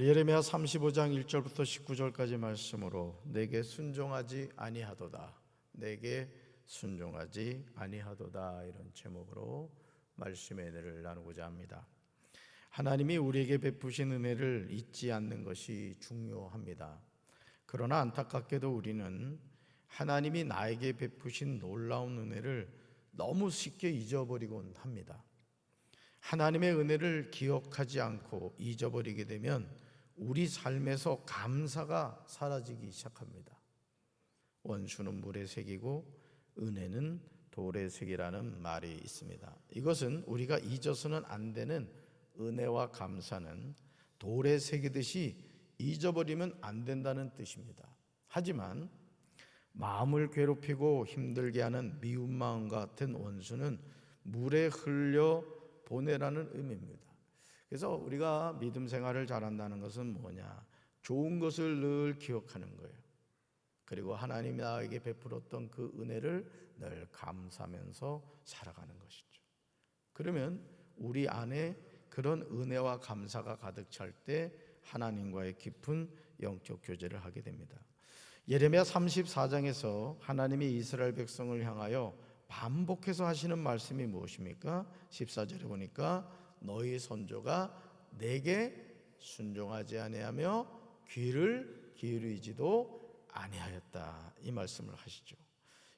예레미야 35장 1절부터 19절까지 말씀으로 내게 순종하지 아니하도다, 내게 순종하지 아니하도다, 이런 제목으로 말씀의 은혜를 나누고자 합니다. 하나님이 우리에게 베푸신 은혜를 잊지 않는 것이 중요합니다. 그러나 안타깝게도 우리는 하나님이 나에게 베푸신 놀라운 은혜를 너무 쉽게 잊어버리곤 합니다. 하나님의 은혜를 기억하지 않고 잊어버리게 되면 우리 삶에서 감사가 사라지기 시작합니다. 원수는 물에 새기고 은혜는 돌에 새기라는 말이 있습니다. 이것은 우리가 잊어서는 안 되는 은혜와 감사는 돌에 새기듯이 잊어버리면 안 된다는 뜻입니다. 하지만 마음을 괴롭히고 힘들게 하는 미운 마음 같은 원수는 물에 흘려 보내라는 의미입니다. 그래서 우리가 믿음 생활을 잘한다는 것은 뭐냐? 좋은 것을 늘 기억하는 거예요. 그리고 하나님이 나에게 베풀었던 그 은혜를 늘 감사하면서 살아가는 것이죠. 그러면 우리 안에 그런 은혜와 감사가 가득 찰 때 하나님과의 깊은 영적 교제를 하게 됩니다. 예레미야 34장에서 하나님이 이스라엘 백성을 향하여 반복해서 하시는 말씀이 무엇입니까? 14절에 보니까 너희 선조가 내게 순종하지 아니하며 귀를 기울이지도 아니하였다, 이 말씀을 하시죠.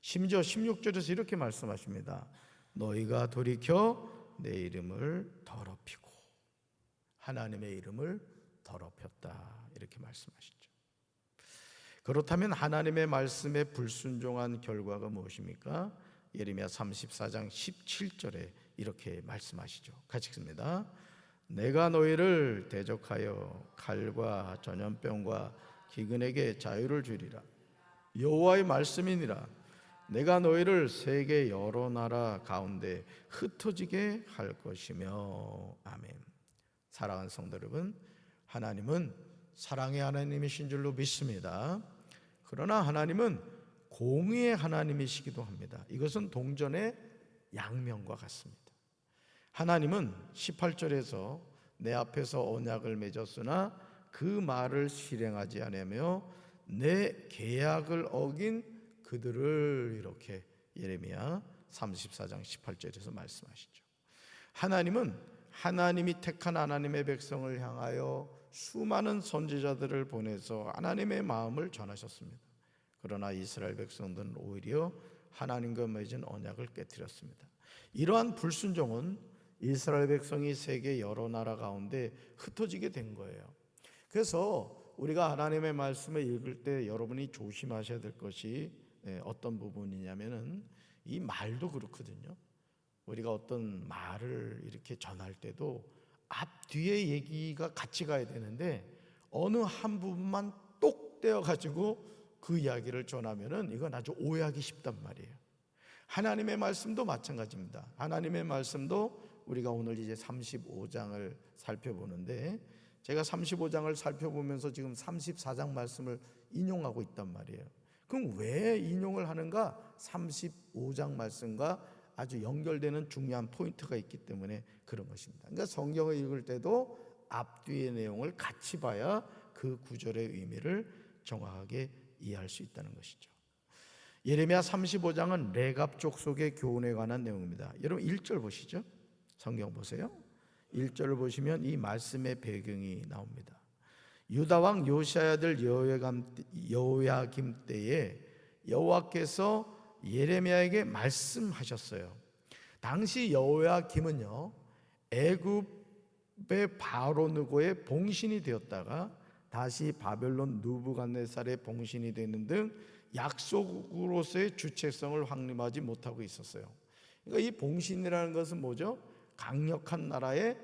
심지어 16절에서 이렇게 말씀하십니다. 너희가 돌이켜 내 이름을 더럽히고, 하나님의 이름을 더럽혔다, 이렇게 말씀하시죠. 그렇다면 하나님의 말씀에 불순종한 결과가 무엇입니까? 예레미야 34장 17절에 이렇게 말씀하시죠. 같이 읽습니다. 내가 너희를 대적하여 칼과 전염병과 기근에게 자유를 주리라. 여호와의 말씀이니라. 내가 너희를 세계 여러 나라 가운데 흩어지게 할 것이며. 아멘. 사랑하는 성도 여러분, 하나님은 사랑의 하나님이신 줄로 믿습니다. 그러나 하나님은 공의의 하나님이시기도 합니다. 이것은 동전의 양면과 같습니다. 하나님은 18절에서 내 앞에서 언약을 맺었으나 그 말을 실행하지 않으며 내 계약을 어긴 그들을, 이렇게 예레미야 34장 18절에서 말씀하시죠. 하나님은 하나님이 택한 하나님의 백성을 향하여 수많은 선지자들을 보내서 하나님의 마음을 전하셨습니다. 그러나 이스라엘 백성들은 오히려 하나님과 맺은 언약을 깨뜨렸습니다. 이러한 불순종은 이스라엘 백성이 세계 여러 나라 가운데 흩어지게 된 거예요. 그래서 우리가 하나님의 말씀을 읽을 때 여러분이 조심하셔야 될 것이 어떤 부분이냐면은 이 말도 그렇거든요. 우리가 어떤 말을 이렇게 전할 때도 앞뒤의 얘기가 같이 가야 되는데 어느 한 부분만 똑 떼어가지고 그 이야기를 전하면은 이건 아주 오해하기 쉽단 말이에요. 하나님의 말씀도 마찬가지입니다. 하나님의 말씀도 우리가 오늘 이제 35장을 살펴보는데, 제가 35장을 살펴보면서 지금 34장 말씀을 인용하고 있단 말이에요. 그럼 왜 인용을 하는가? 35장 말씀과 아주 연결되는 중요한 포인트가 있기 때문에 그런 것입니다. 그러니까 성경을 읽을 때도 앞뒤의 내용을 같이 봐야 그 구절의 의미를 정확하게 이해할 수 있다는 것이죠. 예레미야 35장은 레갑 족속의 교훈에 관한 내용입니다. 여러분 1절 보시죠. 성경 보세요. 1절을 보시면 이 말씀의 배경이 나옵니다. 유다 왕 요시야 아들 여호야김 때에 여호와께서 예레미야에게 말씀하셨어요. 당시 여호야김은요, 애굽의 바로 느고의 봉신이 되었다가 다시 바벨론 느부갓네살의 봉신이 되는 등 약속으로서의 주체성을 확립하지 못하고 있었어요. 그러니까 이 봉신이라는 것은 뭐죠? 강력한 나라의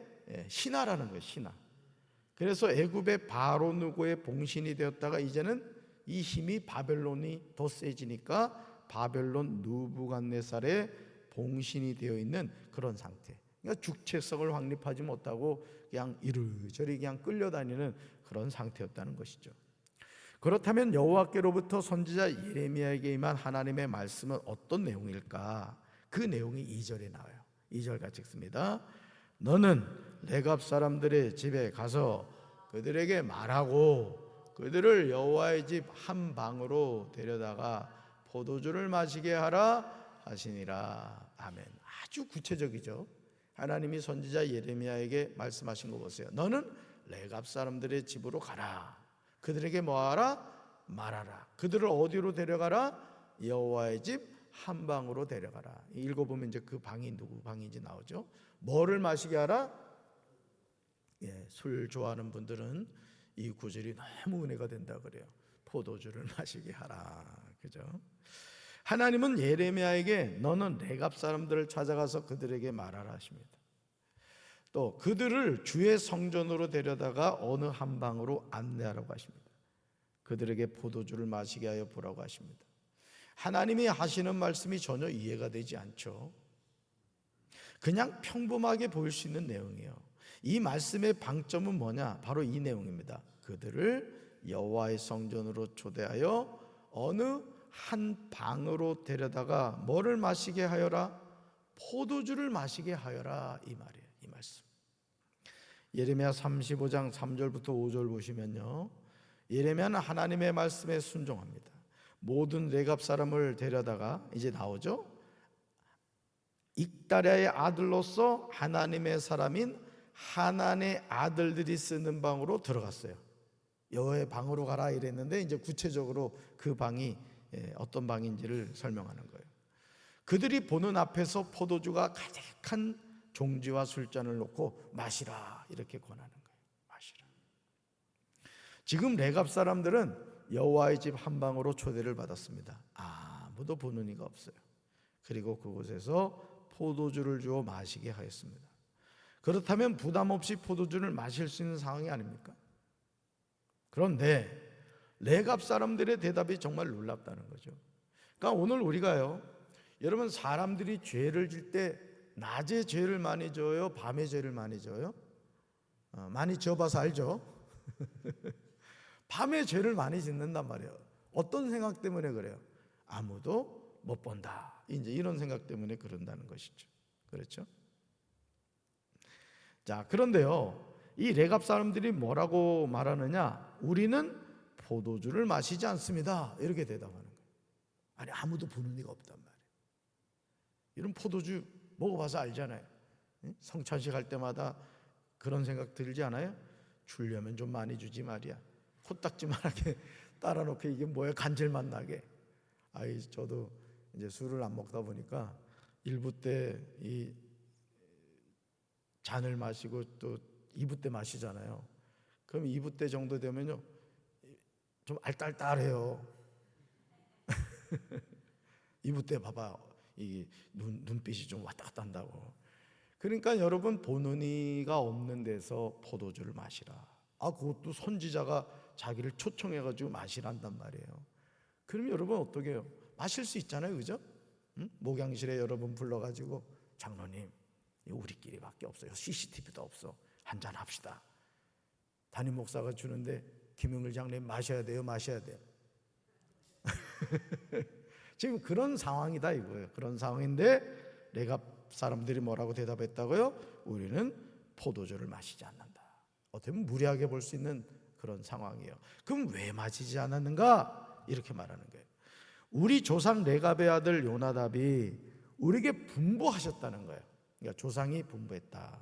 신하라는 거예요. 신하. 그래서 애굽의 바로 느고의 봉신이 되었다가 이제는 이 힘이 바벨론이 더 세지니까 바벨론 느부갓네살의 봉신이 되어 있는 그런 상태. 그러니까 주체성을 확립하지 못하고 그냥 이리저리 그냥 끌려다니는 그런 상태였다는 것이죠. 그렇다면 여호와께로부터 선지자 예레미야에게 임한 하나님의 말씀은 어떤 내용일까? 그 내용이 2절에 나와요. 2절 같이 읽습니다. 너는 레갑 사람들의 집에 가서 그들에게 말하고 그들을 여호와의 집 한 방으로 데려다가 포도주를 마시게 하라 하시니라. 아멘. 아주 구체적이죠. 하나님이 선지자 예레미야에게 말씀하신 거 보세요. 너는 레갑 사람들의 집으로 가라. 그들에게 뭐하라? 말하라. 그들을 어디로 데려가라? 여호와의 집 한 방으로 데려가라. 읽어보면 이제 그 방이 누구 방인지 나오죠. 뭐를 마시게 하라? 술 좋아하는 분들은 이 구절이 너무 은혜가 된다 그래요. 포도주를 마시게 하라. 그죠? 하나님은 예레미야에게 너는 레갑 사람들을 찾아가서 그들에게 말하라 하십니다. 또 그들을 주의 성전으로 데려다가 어느 한 방으로 안내하라고 하십니다. 그들에게 포도주를 마시게 하여 보라고 하십니다. 하나님이 하시는 말씀이 전혀 이해가 되지 않죠. 그냥 평범하게 보일 수 있는 내용이에요. 이 말씀의 방점은 뭐냐? 바로 이 내용입니다. 그들을 여호와의 성전으로 초대하여 어느 한 방으로 데려다가 뭐를 마시게 하여라? 포도주를 마시게 하여라. 이 말이에요. 이 말씀. 예레미야 35장 3절부터 5절 보시면요, 예레미야는 하나님의 말씀에 순종합니다. 모든 레갑 사람을 데려다가 이제 나오죠. 익다랴의 아들로서 하나님의 사람인 하난의 아들들이 쓰는 방으로 들어갔어요. 여호와의 방으로 가라 이랬는데 이제 구체적으로 그 방이 어떤 방인지를 설명하는 거예요. 그들이 보는 앞에서 포도주가 가득한 종지와 술잔을 놓고 마시라 이렇게 권하는 거예요. 마시라. 지금 레갑 사람들은 여호와의 집 한 방으로 초대를 받았습니다. 아무도 보는 이가 없어요. 그리고 그곳에서 포도주를 주어 마시게 하였습니다. 그렇다면 부담 없이 포도주를 마실 수 있는 상황이 아닙니까? 그런데 레갑 사람들의 대답이 정말 놀랍다는 거죠. 그러니까 오늘 우리가요, 여러분 사람들이 죄를 질 때 낮에 죄를 많이 져요? 밤에 죄를 많이 져요? 많이 지어봐서 알죠? 밤에 죄를 많이 짓는단 말이에요. 어떤 생각 때문에 그래요? 아무도 못 본다. 이제 이런 생각 때문에 그런다는 것이죠. 그렇죠? 자, 그런데요, 이 레갑 사람들이 뭐라고 말하느냐? 우리는 포도주를 마시지 않습니다. 이렇게 대답하는 거예요. 아니, 아무도 보는 이가 없단 말이에요. 이런 포도주 먹어봐서 알잖아요. 성찬식 할 때마다 그런 생각 들지 않아요? 주려면 좀 많이 주지 말이야. 코딱지만하게 따라 놓게 이게 뭐야, 간질맛 나게. 저도 이제 술을 안 먹다 보니까 일부 때 이 잔을 마시고 또 2부 때 마시잖아요. 그럼 2부 때 정도 되면요, 좀 알딸딸해요. 2부 때 봐봐, 이 눈빛이 좀 왔다 갔다 한다고. 그러니까 여러분, 보는 이가 없는 데서 포도주를 마시라. 그것도 선지자가 자기를 초청해가지고 마시란단 말이에요. 그럼 여러분 어떻게 해요? 마실 수 있잖아요, 그죠? 목양실에 여러분 불러가지고 장로님, 우리끼리밖에 없어요. CCTV도 없어. 한잔 합시다. 담임 목사가 주는데 김용일 장로님 마셔야 돼요, 마셔야 돼요. 지금 그런 상황이다 이거예요. 그런 상황인데 레갑 사람들이 뭐라고 대답했다고요? 우리는 포도주를 마시지 않는다. 어떻게 보면 무리하게 볼 수 있는 그런 상황이에요. 그럼 왜 마시지 않았는가? 이렇게 말하는 거예요. 우리 조상 레갑의 아들 요나답이 우리에게 분부하셨다는 거예요. 그러니까 조상이 분부했다.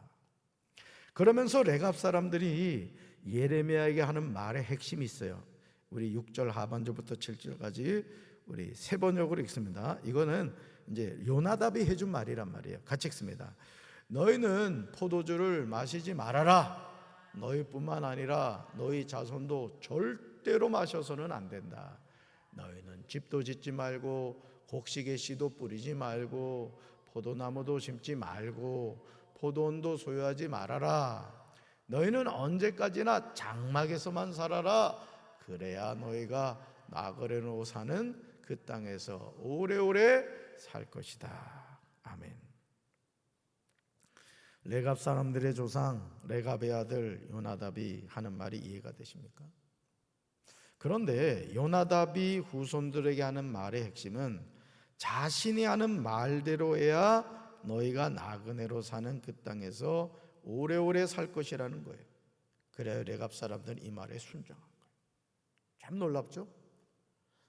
그러면서 레갑 사람들이 예레미야에게 하는 말의 핵심이 있어요. 우리 6절 하반절부터 7절까지 우리 세 번역으로 읽습니다. 이거는 이제 요나답이 해준 말이란 말이에요. 같이 읽습니다. 너희는 포도주를 마시지 말아라. 너희뿐만 아니라 너희 자손도 절대로 마셔서는 안 된다. 너희는 집도 짓지 말고 곡식의 씨도 뿌리지 말고 포도나무도 심지 말고 포도원도 소유하지 말아라. 너희는 언제까지나 장막에서만 살아라. 그래야 너희가 나그네로 사는 그 땅에서 오래오래 살 것이다. 아멘. 레갑 사람들의 조상 레갑의 아들 요나답이 하는 말이 이해가 되십니까? 그런데 요나답이 후손들에게 하는 말의 핵심은 자신이 하는 말대로 해야 너희가 나그네로 사는 그 땅에서 오래오래 살 것이라는 거예요. 그래야 레갑 사람들은 이 말에 순종한 거예요. 참 놀랍죠?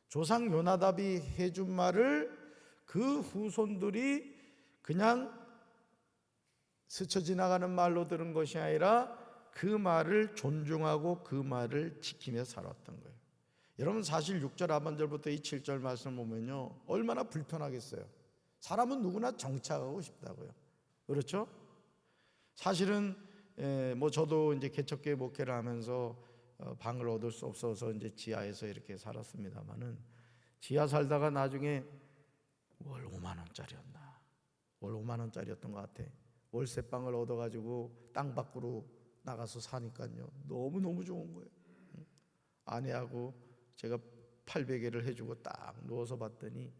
조상 요나답이 해준 말을 그 후손들이 그냥 스쳐 지나가는 말로 들은 것이 아니라 그 말을 존중하고 그 말을 지키며 살았던 거예요. 여러분, 사실 6절 하반절부터 이 7절 말씀을 보면요, 얼마나 불편하겠어요. 사람은 누구나 정착하고 싶다고요. 그렇죠? 사실은 뭐 저도 이제 개척교회 목회를 하면서 방을 얻을 수 없어서 이제 지하에서 이렇게 살았습니다만은, 지하 살다가 나중에 월 5만 원짜리였나, 월 5만 원짜리였던 것 같아. 월세방을 얻어가지고 땅 밖으로 나가서 사니까요, 너무너무 좋은 거예요. 아내하고 제가 800개를 해주고 딱 누워서 봤더니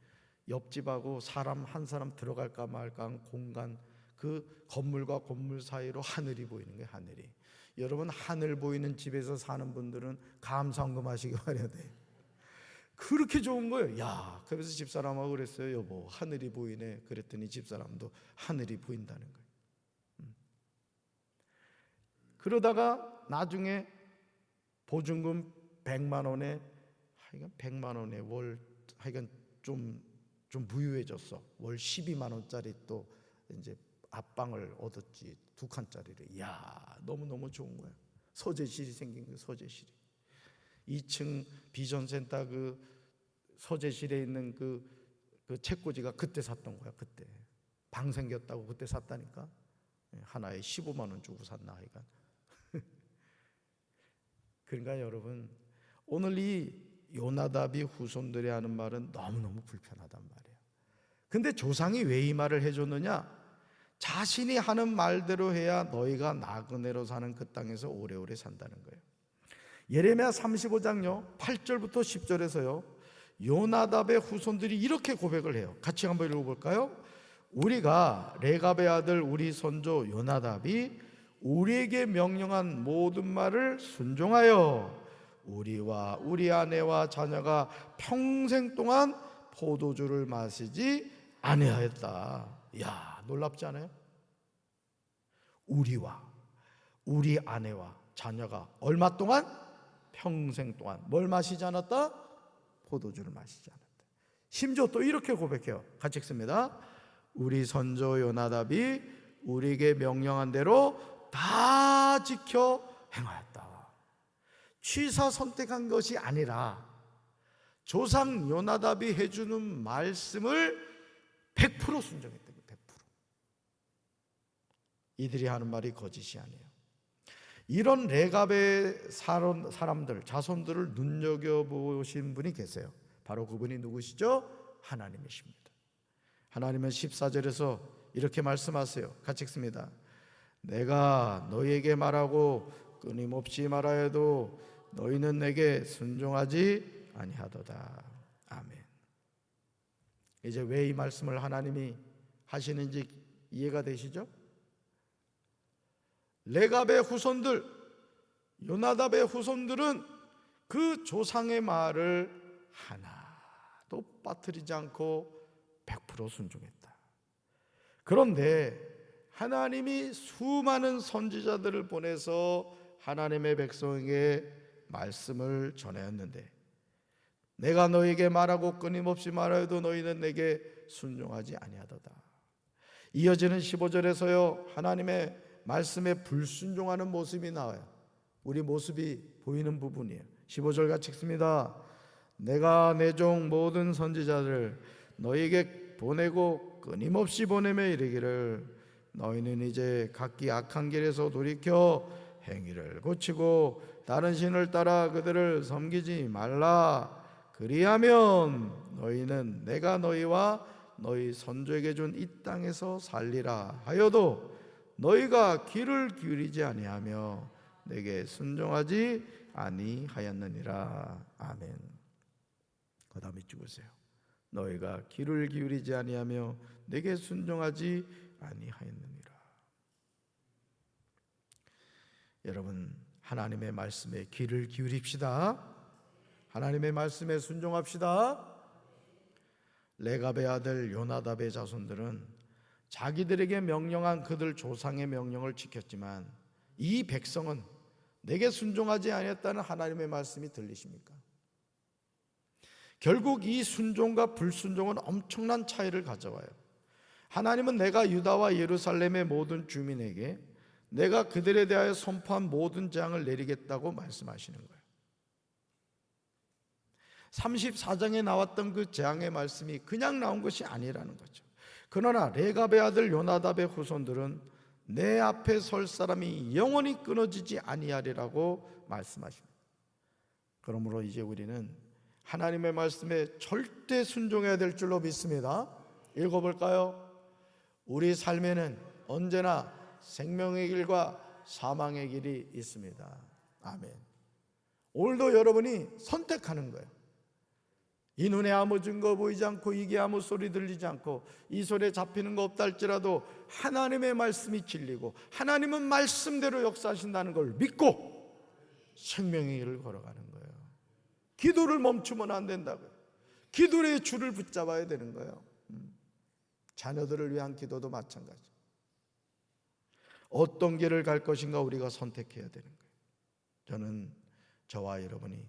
옆집하고 사람 한 사람 들어갈까 말까 한 공간, 그 건물과 건물 사이로 하늘이 보이는 거예요. 하늘이. 여러분, 하늘 보이는 집에서 사는 분들은 감사헌금 하시기 바라야 돼요. 그렇게 좋은 거예요. 야, 그래서 집사람하고 그랬어요. 여보, 하늘이 보이네. 그랬더니 집사람도 하늘이 보인다는 거예요. 그러다가 나중에 보증금 100만 원에, 하여간 100만 원에 월, 하여간 좀 부유해졌어. 월 12만 원짜리 또 이제 앞방을 얻었지, 2칸짜리를. 이야, 너무너무 좋은 거야. 서재실이 생긴 거야. 서재실이 2층 비전센터 그 서재실에 있는 그 책꽂이가 그때 샀던 거야. 그때 방 생겼다고 그때 샀다니까. 하나에 15만 원 주고 샀나 하여간. 그러니까 여러분, 오늘 이 요나답이 후손들이 하는 말은 너무너무 불편하단 말이에요. 근데 조상이 왜 이 말을 해줬느냐? 자신이 하는 말대로 해야 너희가 나그네로 사는 그 땅에서 오래오래 산다는 거예요. 예레미야 35장요 8절부터 10절에서요 요나답의 후손들이 이렇게 고백을 해요. 같이 한번 읽어볼까요? 우리가 레갑의 아들 우리 선조 요나답이 우리에게 명령한 모든 말을 순종하여 우리와 우리 아내와 자녀가 평생 동안 포도주를 마시지 아니하였다. 이야, 놀랍지 않아요? 우리와 우리 아내와 자녀가 얼마 동안? 평생 동안 뭘 마시지 않았다? 포도주를 마시지 않았다. 심지어 또 이렇게 고백해요. 같이 읽습니다. 우리 선조 요나답이 우리에게 명령한 대로 다 지켜 행하였다. 취사 선택한 것이 아니라 조상 요나답이 해주는 말씀을 100% 순종했다. 100%. 이들이 하는 말이 거짓이 아니에요. 이런 레갑의 사람들, 자손들을 눈여겨보신 분이 계세요. 바로 그분이 누구시죠? 하나님이십니다. 하나님은 14절에서 이렇게 말씀하세요. 같이 읽습니다. 내가 너희에게 말하고 끊임없이 말하여도 너희는 내게 순종하지 아니하도다. 아멘. 이제 왜 이 말씀을 하나님이 하시는지 이해가 되시죠? 레갑의 후손들, 요나답의 후손들은 그 조상의 말을 하나도 빠뜨리지 않고 100% 순종했다. 그런데 하나님이 수많은 선지자들을 보내서 하나님의 백성에게 말씀을 전하였는데, 내가 너에게 말하고 끊임없이 말하여도 너희는 내게 순종하지 아니하도다. 이어지는 15절에서요 하나님의 말씀에 불순종하는 모습이 나와요. 우리 모습이 보이는 부분이에요. 15절 같이 읽습니다. 내가 내 종 모든 선지자들 너희에게 보내고 끊임없이 보내며 이르기를 너희는 이제 각기 악한 길에서 돌이켜 행위를 고치고 다른 신을 따라 그들을 섬기지 말라. 그리하면 너희는 내가 너희와 너희 선조에게 준 이 땅에서 살리라 하여도 너희가 귀를 기울이지 아니하며 내게 순종하지 아니하였느니라. 아멘. 그 다음에 찍으세요. 너희가 귀를 기울이지 아니하며 내게 순종하지 아니하였느니라. 여러분, 하나님의 말씀에 귀를 기울입시다. 하나님의 말씀에 순종합시다. 레갑의 아들 요나답의 자손들은 자기들에게 명령한 그들 조상의 명령을 지켰지만 이 백성은 내게 순종하지 아니했다는 하나님의 말씀이 들리십니까? 결국 이 순종과 불순종은 엄청난 차이를 가져와요. 하나님은 내가 유다와 예루살렘의 모든 주민에게 내가 그들에 대하여 선포한 모든 재앙을 내리겠다고 말씀하시는 거예요. 34장에 나왔던 그 재앙의 말씀이 그냥 나온 것이 아니라는 거죠. 그러나 레갑의 아들 요나답의 후손들은 내 앞에 설 사람이 영원히 끊어지지 아니하리라고 말씀하십니다. 그러므로 이제 우리는 하나님의 말씀에 절대 순종해야 될 줄로 믿습니다. 읽어볼까요? 우리 삶에는 언제나 생명의 길과 사망의 길이 있습니다. 아멘. 오늘도 여러분이 선택하는 거예요. 이 눈에 아무 증거 보이지 않고 이게 아무 소리 들리지 않고 이 소리에 잡히는 거 없다 할지라도 하나님의 말씀이 진리고 하나님은 말씀대로 역사하신다는 걸 믿고 생명의 길을 걸어가는 거예요. 기도를 멈추면 안 된다고요. 기도의 줄을 붙잡아야 되는 거예요. 자녀들을 위한 기도도 마찬가지. 어떤 길을 갈 것인가 우리가 선택해야 되는 거예요. 저는 저와 여러분이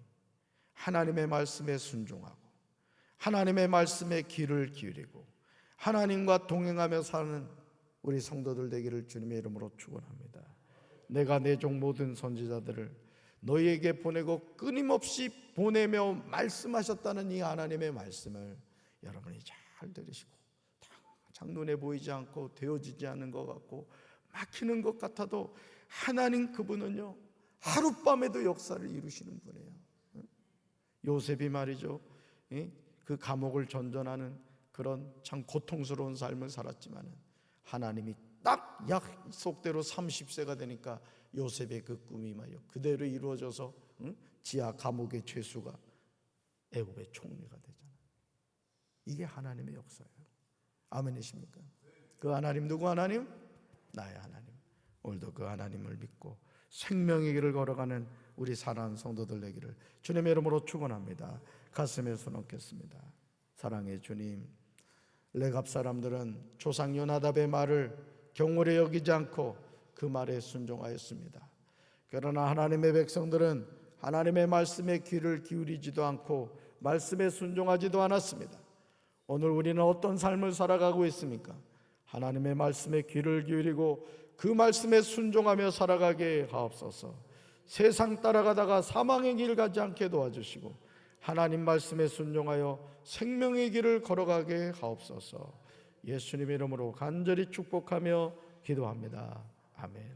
하나님의 말씀에 순종하고 하나님의 말씀에 귀를 기울이고 하나님과 동행하며 사는 우리 성도들 되기를 주님의 이름으로 축원합니다. 내가 내 종 모든 선지자들을 너희에게 보내고 끊임없이 보내며 말씀하셨다는 이 하나님의 말씀을 여러분이 잘 들으시고 당장 눈에 보이지 않고 되어지지 않는 것 같고 막히는 것 같아도 하나님 그분은요 하룻밤에도 역사를 이루시는 분이에요. 요셉이 말이죠, 그 감옥을 전전하는 그런 참 고통스러운 삶을 살았지만 하나님이 딱 약속대로 30세가 되니까 요셉의 그 꿈이 말이요 그대로 이루어져서 지하 감옥의 죄수가 애굽의 총리가 되잖아요. 이게 하나님의 역사예요. 아멘이십니까? 그 하나님 누구 하나님? 나의 하나님. 오늘도 그 하나님을 믿고 생명의 길을 걸어가는 우리 사랑하는 성도들 되기를 주님의 이름으로 축원합니다. 가슴에 손 얹겠습니다. 사랑의 주님, 레갑 사람들은 조상 요나답의 말을 경홀히 여기지 않고 그 말에 순종하였습니다. 그러나 하나님의 백성들은 하나님의 말씀에 귀를 기울이지도 않고 말씀에 순종하지도 않았습니다. 오늘 우리는 어떤 삶을 살아가고 있습니까? 하나님의 말씀에 귀를 기울이고 그 말씀에 순종하며 살아가게 하옵소서. 세상 따라가다가 사망의 길 가지 않게 도와주시고 하나님 말씀에 순종하여 생명의 길을 걸어가게 하옵소서. 예수님 이름으로 간절히 축복하며 기도합니다. 아멘.